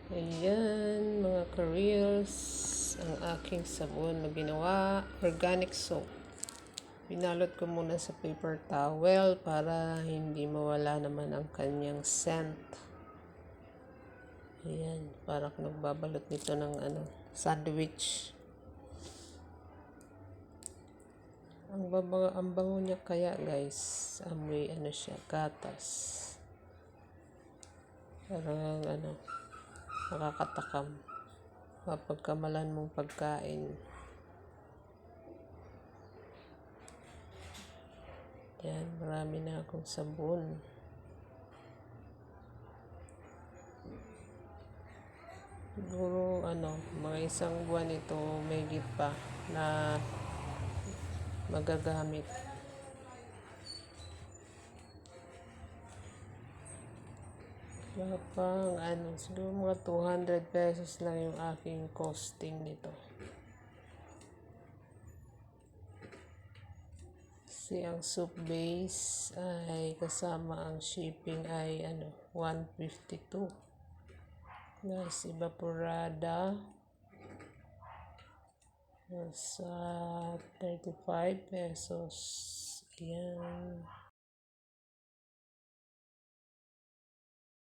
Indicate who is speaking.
Speaker 1: Ayan, mga ka-reels, ang aking sabon na ginawa, organic soap. Binalot ko muna sa paper towel para hindi mawala naman ang kanyang scent. Ayan, para kung nagbabalot nito ng sandwich. Ang bango niya kaya guys, amoy siya, gatas. Parang nakakatakam. Mapagkamalan mong pagkain. Yan, marami na akong sabon. Siguro mga isang buwan ito may pa na magagamit. Wala pang siguro mga 200 pesos lang yung aking costing nito. Kasi ang soup base ay kasama ang shipping ay 152. Guys, evaporada sa 35 pesos. Ayan.